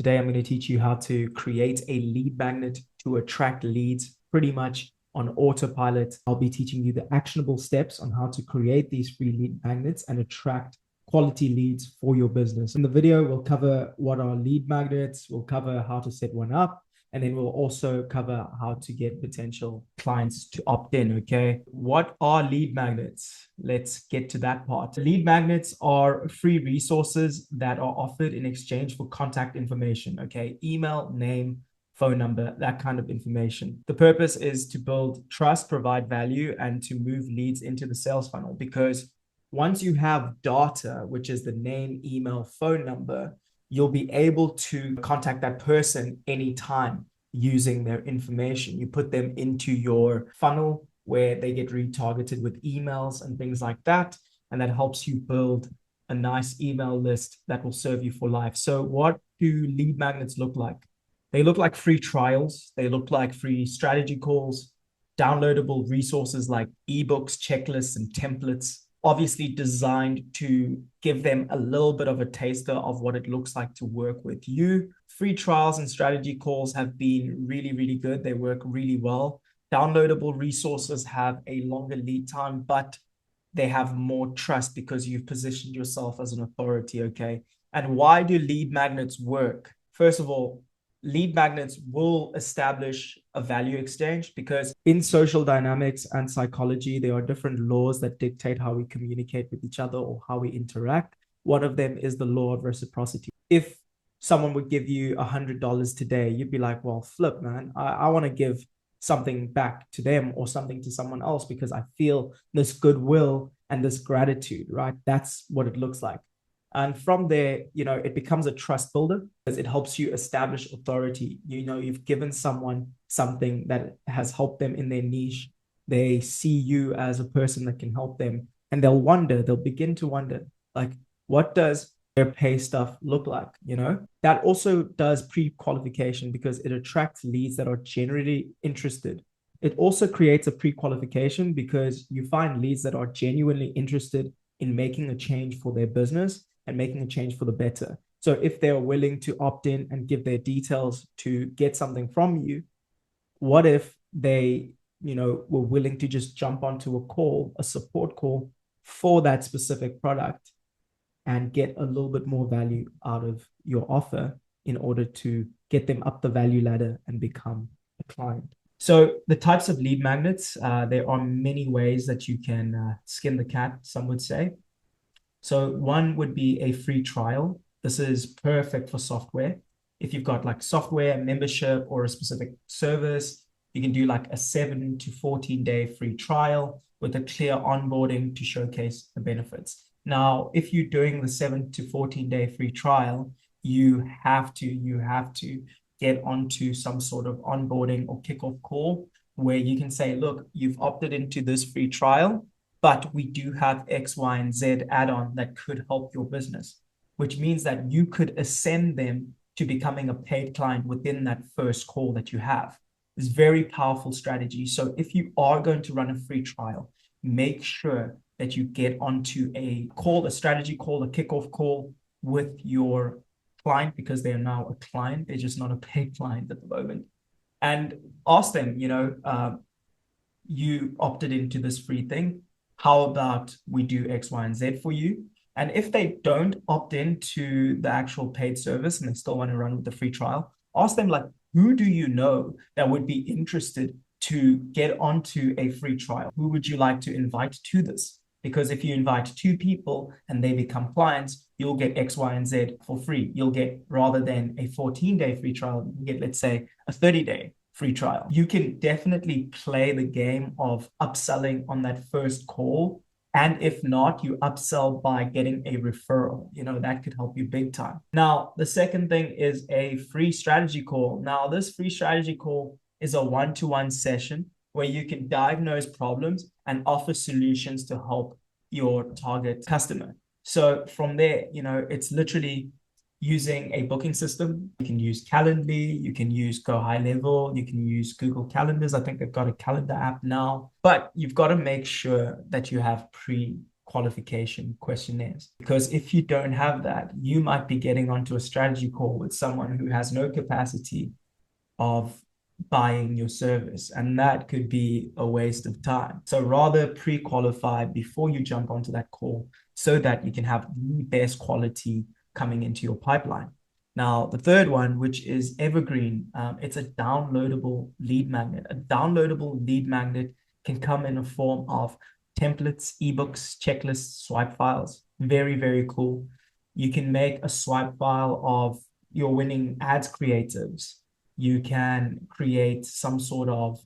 Today, I'm going to teach you how to create a lead magnet to attract leads pretty much on autopilot. I'll be teaching you the actionable steps on how to create these free lead magnets and attract quality leads for your business. In the video, we'll cover what are lead magnets, we'll cover how to set one up, and then we'll also cover how to get potential clients to opt in, okay? What are lead magnets? Let's get to that part. Lead magnets are free resources that are offered in exchange for contact information, okay? Email, name, phone number, that kind of information. The purpose is to build trust, provide value, and to move leads into the sales funnel, because once you have data, which is the name, email, phone number, you'll be able to contact that person anytime using their information. You put them into your funnel where they get retargeted with emails and things like that. And that helps you build a nice email list that will serve you for life. So what do lead magnets look like? They look like free trials. They look like free strategy calls, downloadable resources like ebooks, checklists, and templates, obviously designed to give them a little bit of a taster of what it looks like to work with you. Free trials and strategy calls have been really, really good. They work really well. Downloadable resources have a longer lead time, but they have more trust because you've positioned yourself as an authority, okay? And why do lead magnets work? First of all, lead magnets will establish a value exchange, because in social dynamics and psychology, there are different laws that dictate how we communicate with each other or how we interact. One of them is the law of reciprocity. If someone would give you $100 today, you'd be like, well, flip, man, I want to give something back to them or something to someone else because I feel this goodwill and this gratitude, right? That's what it looks like. And from there, it becomes a trust builder because it helps you establish authority. You've given someone something that has helped them in their niche. They see you as a person that can help them, and they'll begin to wonder, like, what does their pay stuff look like? That also does pre-qualification because it attracts leads that are generally interested. It also creates a pre-qualification because you find leads that are genuinely interested in making a change for their business and making a change for the better. So if they're willing to opt in and give their details to get something from you, what if they, were willing to just jump onto a call, a support call for that specific product and get a little bit more value out of your offer in order to get them up the value ladder and become a client? So the types of lead magnets, there are many ways that you can skin the cat, some would say. So one would be a free trial. This is perfect for software. If you've got like software membership or a specific service, you can do like a 7 to 14-day free trial with a clear onboarding to showcase the benefits. Now, if you're doing the 7 to 14-day free trial, you have to get onto some sort of onboarding or kickoff call where you can say, look, you've opted into this free trial, but we do have X, Y, and Z add-on that could help your business, which means that you could ascend them to becoming a paid client within that first call that you have. It's a very powerful strategy. So if you are going to run a free trial, make sure that you get onto a call, a strategy call, a kickoff call with your client, because they are now a client. They're just not a paid client at the moment. And ask them, you opted into this free thing. How about we do X, Y, and Z for you? And if they don't opt into the actual paid service and they still want to run with the free trial, ask them, like, who do you know that would be interested to get onto a free trial? Who would you like to invite to this? Because if you invite 2 people and they become clients, you'll get X, Y, and Z for free. You'll get, rather than a 14-day free trial, you get, let's say, a 30-day free trial. You can definitely play the game of upselling on that first call. And if not, you upsell by getting a referral. That could help you big time. Now, the second thing is a free strategy call. Now, this free strategy call is a one-to-one session where you can diagnose problems and offer solutions to help your target customer. So from there, it's literally using a booking system. You can use Calendly, you can use Go High Level, you can use Google Calendars. I think they've got a calendar app now, but you've got to make sure that you have pre qualification questionnaires. Because if you don't have that, you might be getting onto a strategy call with someone who has no capacity of buying your service, and that could be a waste of time. So rather pre-qualify before you jump onto that call so that you can have the best quality coming into your pipeline. Now, the third one, which is evergreen, it's a downloadable lead magnet. A downloadable lead magnet can come in a form of templates, ebooks, checklists, swipe files. Very, very cool. You can make a swipe file of your winning ads creatives. You can create some sort of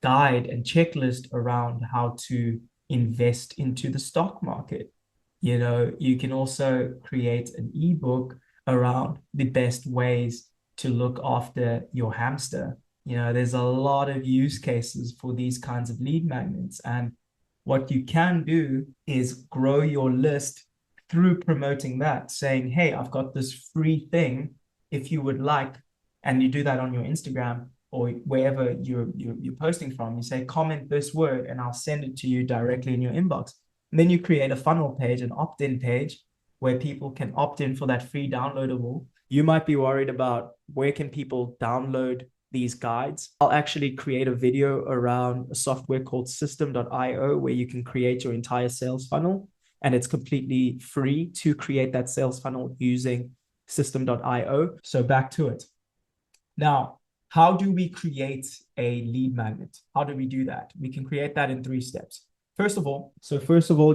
guide and checklist around how to invest into the stock market. You can also create an ebook around the best ways to look after your hamster. There's a lot of use cases for these kinds of lead magnets. And what you can do is grow your list through promoting that, saying, hey, I've got this free thing if you would like. And you do that on your Instagram or wherever you're posting from. You say, comment this word, and I'll send it to you directly in your inbox. And then you create a funnel page, an opt-in page, where people can opt in for that free downloadable. You might be worried about where can people download these guides. I'll actually create a video around a software called system.io where you can create your entire sales funnel, and it's completely free to create that sales funnel using system.io. So back to it. Now, how do we create a lead magnet? How do we do that? We can create that in 3 steps. First of all,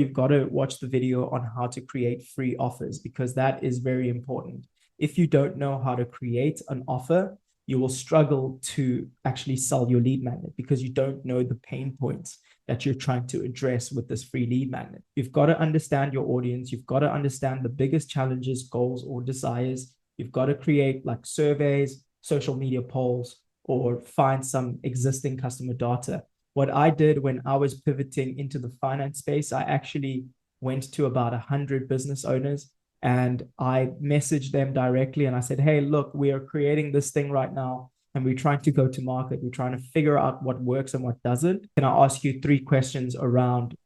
you've got to watch the video on how to create free offers, because that is very important. If you don't know how to create an offer, you will struggle to actually sell your lead magnet because you don't know the pain points that you're trying to address with this free lead magnet. You've got to understand your audience. You've got to understand the biggest challenges, goals, or desires. You've got to create like surveys, social media polls, or find some existing customer data. What I did when I was pivoting into the finance space, I actually went to about 100 business owners and I messaged them directly and I said, hey, look, we are creating this thing right now and we're trying to go to market. We're trying to figure out what works and what doesn't. Can I ask you 3 questions around,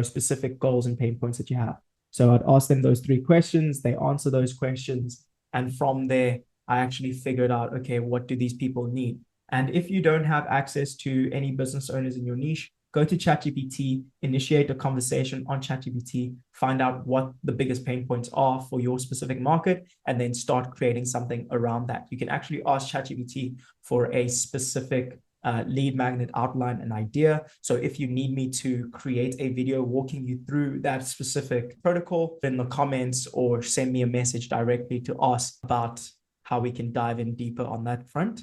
specific goals and pain points that you have? So I'd ask them those 3 questions. They answer those questions. And from there, I actually figured out, okay, what do these people need? And if you don't have access to any business owners in your niche, go to ChatGPT, initiate a conversation on ChatGPT, find out what the biggest pain points are for your specific market, and then start creating something around that. You can actually ask ChatGPT for a specific lead magnet outline and idea. So if you need me to create a video walking you through that specific protocol, in the comments or send me a message directly to ask about how we can dive in deeper on that front.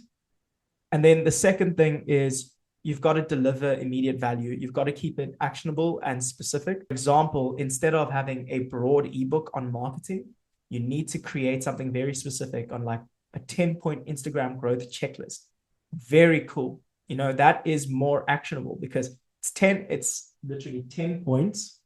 And then the second thing is you've got to deliver immediate value. You've got to keep it actionable and specific. For example, instead of having a broad ebook on marketing, you need to create something very specific on like a 10-point Instagram growth checklist. Very cool. That is more actionable because it's literally 10 points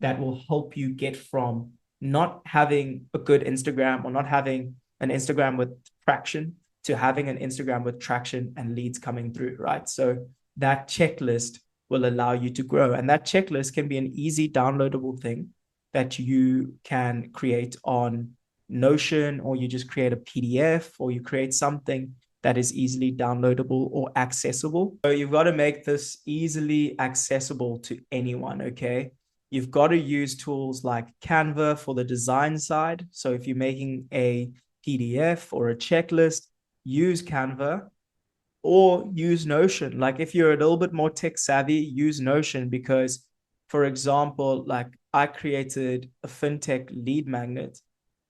that will help you get from not having a good Instagram or not having an Instagram with traction to having an Instagram with traction and leads coming through, right? So that checklist will allow you to grow. And that checklist can be an easy downloadable thing that you can create on Notion, or you just create a PDF, or you create something that is easily downloadable or accessible. So you've got to make this easily accessible to anyone, okay? You've got to use tools like Canva for the design side. So if you're making a PDF or a checklist, use Canva or use Notion. Like if you're a little bit more tech savvy, use Notion because, for example, like I created a fintech lead magnet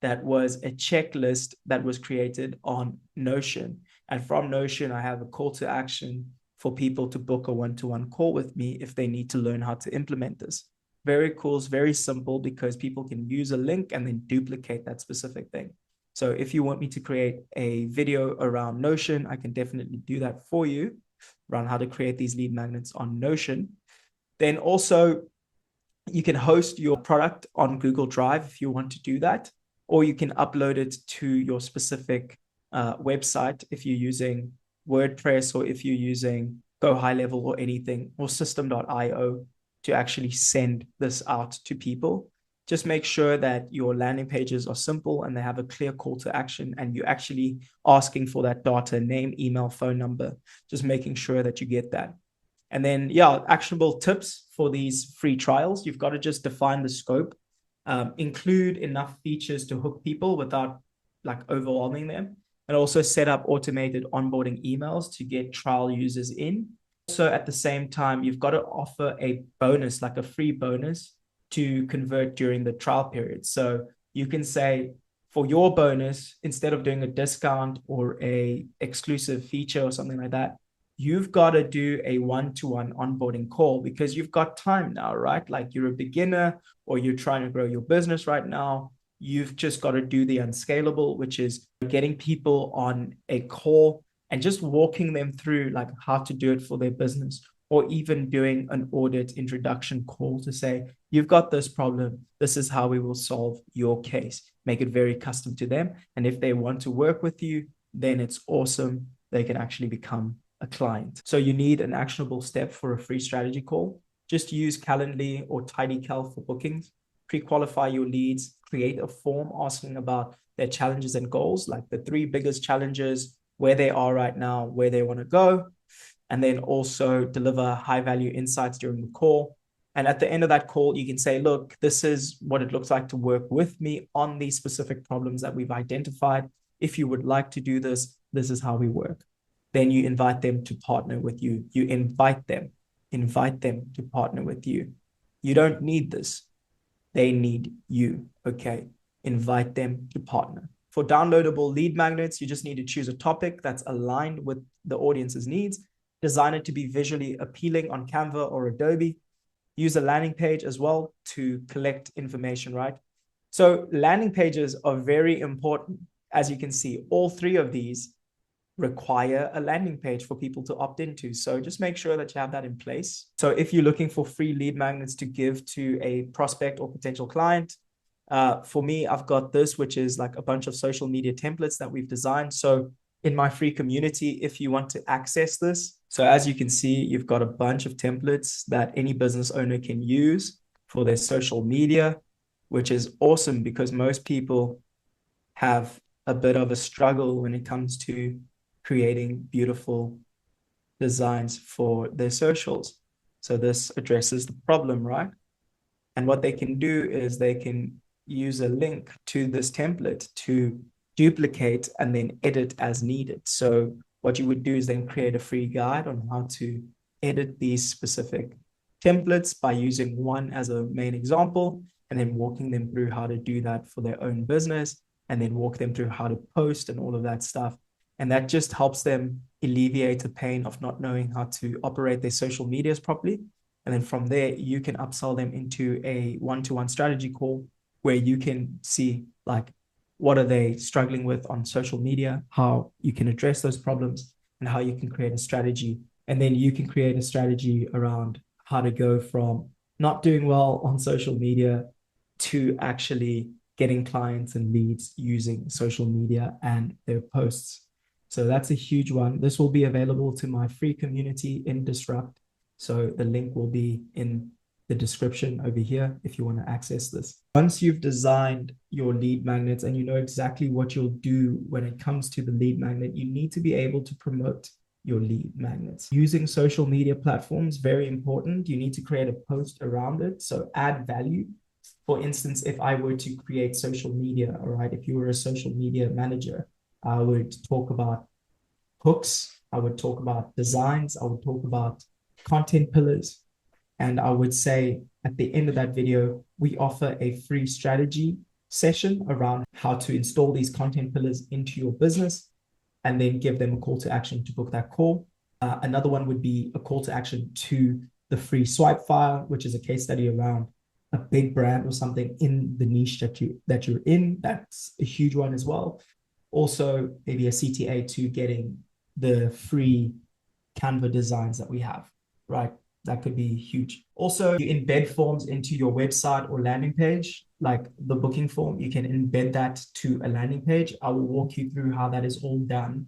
that was a checklist that was created on Notion. And from Notion, I have a call to action for people to book a one-to-one call with me if they need to learn how to implement this. Very cool. It's very simple because people can use a link and then duplicate that specific thing. So if you want me to create a video around Notion, I can definitely do that for you around how to create these lead magnets on Notion. Then also you can host your product on Google Drive if you want to do that, or you can upload it to your specific website if you're using WordPress or if you're using Go High Level or anything, or system.io to actually send this out to people. Just make sure that your landing pages are simple and they have a clear call to action, and you're actually asking for that data, name, email, phone number, just making sure that you get that. And then, yeah, actionable tips for these free trials. You've got to just define the scope, include enough features to hook people without like overwhelming them, and also set up automated onboarding emails to get trial users in. Also, at the same time, you've got to offer a bonus, like a free bonus to convert during the trial period. So you can say, for your bonus, instead of doing a discount or a exclusive feature or something like that, you've got to do a one-to-one onboarding call, because you've got time now, right? Like you're a beginner or you're trying to grow your business right now. You've just got to do the unscalable, which is getting people on a call and just walking them through like how to do it for their business, or even doing an audit introduction call to say, you've got this problem, this is how we will solve your case. Make it very custom to them. And if they want to work with you, then it's awesome. They can actually become a client. So you need an actionable step for a free strategy call. Just use Calendly or TidyCal for bookings. Pre-qualify your leads, create a form asking about their challenges and goals, like the 3 biggest challenges, where they are right now, where they want to go, and then also deliver high-value insights during the call. And at the end of that call, you can say, look, this is what it looks like to work with me on these specific problems that we've identified. If you would like to do this, this is how we work. Then you invite them to partner with you. You invite them to partner with you. You don't need this. They need you, okay? Invite them to partner. For downloadable lead magnets, you just need to choose a topic that's aligned with the audience's needs. Design it to be visually appealing on Canva or Adobe. Use a landing page as well to collect information, right? So landing pages are very important. As you can see, all 3 of these require a landing page for people to opt into. So just make sure that you have that in place. So if you're looking for free lead magnets to give to a prospect or potential client, for me, I've got this, which is like a bunch of social media templates that we've designed. So in my free community, if you want to access this, so as you can see, you've got a bunch of templates that any business owner can use for their social media, which is awesome because most people have a bit of a struggle when it comes to creating beautiful designs for their socials. So this addresses the problem, right? And what they can do is they can use a link to this template to duplicate and then edit as needed. So what you would do is then create a free guide on how to edit these specific templates by using one as a main example, and then walking them through how to do that for their own business, and then walk them through how to post and all of that stuff. And that just helps them alleviate the pain of not knowing how to operate their social medias properly. And then from there, you can upsell them into a one-to-one strategy call where you can see like, what are they struggling with on social media, how you can address those problems, and how you can create a strategy. And then you can create a strategy around how to go from not doing well on social media to actually getting clients and leads using social media and their posts. So that's a huge one. This will be available to my free community in Disrupt. So the link will be in the description over here if you want to access this. Once you've designed your lead magnets and you know exactly what you'll do when it comes to the lead magnet, you need to be able to promote your lead magnets. Using social media platforms, very important. You need to create a post around it. So add value. For instance, if I were to create social media, all right, if you were a social media manager, I would talk about hooks, I would talk about designs, I would talk about content pillars, and I would say at the end of that video, we offer a free strategy session around how to install these content pillars into your business, and then give them a call to action to book that call. Another one would be a call to action to the free swipe file, which is a case study around a big brand or something in the niche that you're in. That's a huge one as well. Also, maybe a CTA to getting the free Canva designs that we have, right? That could be huge. Also, you embed forms into your website or landing page, like the booking form. You can embed that to a landing page. I will walk you through how that is all done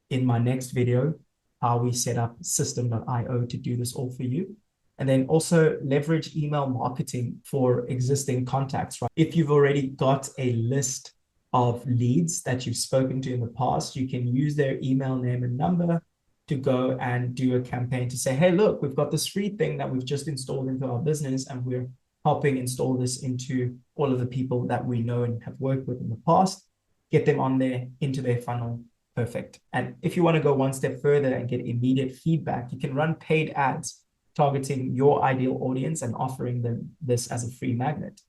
in my next video, how we set up system.io to do this all for you. And then also leverage email marketing for existing contacts, right? If you've already got a list of leads that you've spoken to in the past, you can use their email name and number to go and do a campaign to say, hey, look, we've got this free thing that we've just installed into our business, and we're helping install this into all of the people that we know and have worked with in the past. Get them on there, into their funnel. Perfect. And if you want to go one step further and get immediate feedback, you can run paid ads targeting your ideal audience and offering them this as a free magnet.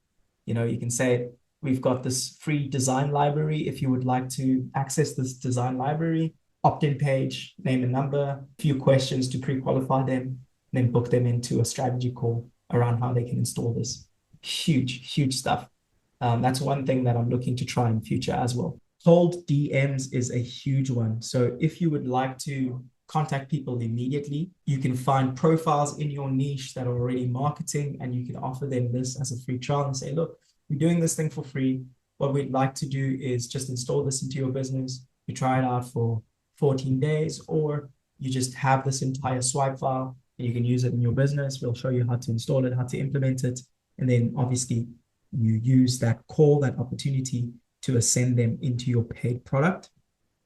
You can say, we've got this free design library. If you would like to access this design library, opt-in page, name and number, a few questions to pre-qualify them, and then book them into a strategy call around how they can install this. Huge, huge stuff. That's one thing that I'm looking to try in the future as well. Cold DMs is a huge one. So if you would like to contact people immediately, you can find profiles in your niche that are already marketing, and you can offer them this as a free trial and say, look, we're doing this thing for free. What we'd like to do is just install this into your business. You try it out for 14 days, or you just have this entire swipe file and you can use it in your business. We'll show you how to install it, how to implement it. And then obviously you use that call, that opportunity to ascend them into your paid product.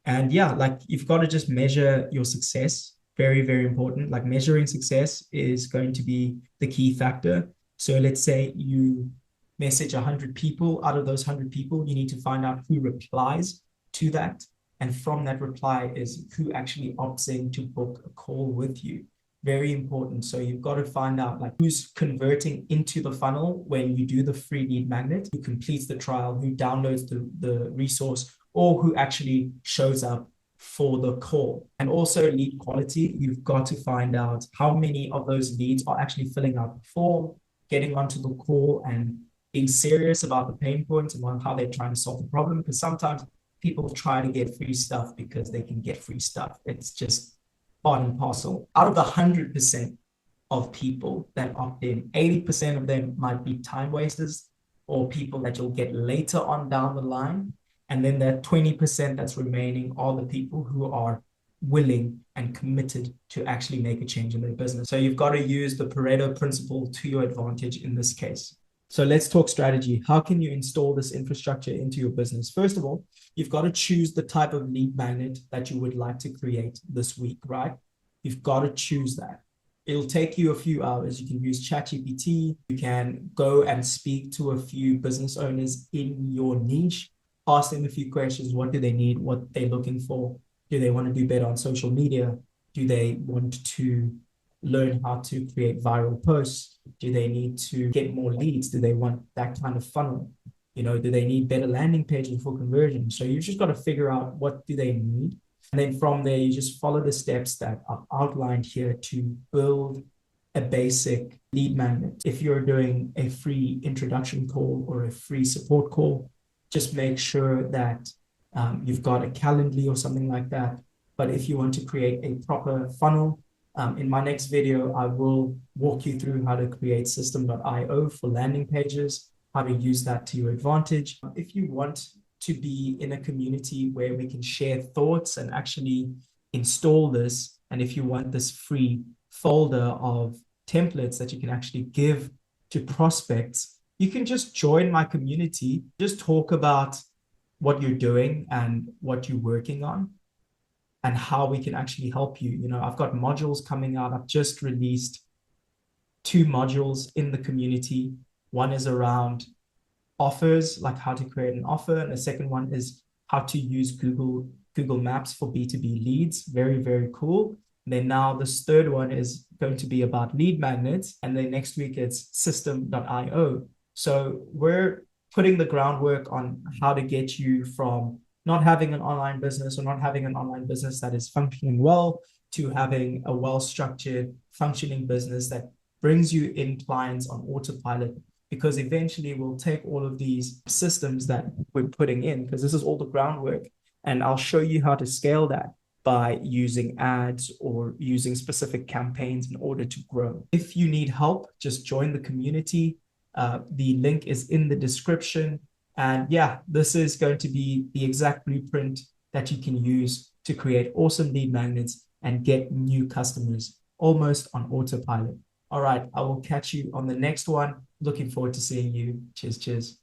And yeah, like you've got to just measure your success. Very, very important. Like measuring success is going to be the key factor. So let's say you message 100 people. Out of those 100 people, you need to find out who replies to that. And from that reply is who actually opts in to book a call with you. Very important. So you've got to find out like who's converting into the funnel when you do the free lead magnet, who completes the trial, who downloads the resource, or who actually shows up for the call. And also lead quality. You've got to find out how many of those leads are actually filling out the form, getting onto the call and being serious about the pain points and how they're trying to solve the problem. Because sometimes people try to get free stuff because they can get free stuff. It's just part and parcel. Out of the 100% of people that opt in, 80% of them might be time wasters or people that you'll get later on down the line. And then that 20% that's remaining are the people who are willing and committed to actually make a change in their business. So you've got to use the Pareto principle to your advantage in this case. So let's talk strategy. How can you install this infrastructure into your business? First of all, you've got to choose the type of lead magnet that you would like to create this week, right? You've got to choose that. It'll take you a few hours. You can use ChatGPT. You can go and speak to a few business owners in your niche, ask them a few questions. What do they need? What they're looking for? Do they want to do better on social media? Do they want to learn how to create viral posts? Do they need to get more leads? Do they want that kind of funnel? Do they need better landing pages for conversion? So you just got to figure out what do they need. And then from there, you just follow the steps that are outlined here to build a basic lead magnet. If you're doing a free introduction call or a free support call, just make sure that you've got a Calendly or something like that. But if you want to create a proper funnel, in my next video, I will walk you through how to create system.io for landing pages, how to use that to your advantage. If you want to be in a community where we can share thoughts and actually install this, and if you want this free folder of templates that you can actually give to prospects, you can just join my community, just talk about what you're doing and what you're working on, and how we can actually help you. I've got modules coming out. I've just released 2 modules in the community. One is around offers, like how to create an offer. And the second one is how to use Google Maps for B2B leads. Very, very cool. And then now this third one is going to be about lead magnets. And then next week it's system.io. So we're putting the groundwork on how to get you from not having an online business or not having an online business that is functioning well to having a well-structured, functioning business that brings you in clients on autopilot. Because eventually we'll take all of these systems that we're putting in, because this is all the groundwork, and I'll show you how to scale that by using ads or using specific campaigns in order to grow. If you need help, just join the community. The link is in the description. And yeah, this is going to be the exact blueprint that you can use to create awesome lead magnets and get new customers almost on autopilot. All right, I will catch you on the next one. Looking forward to seeing you. Cheers, cheers.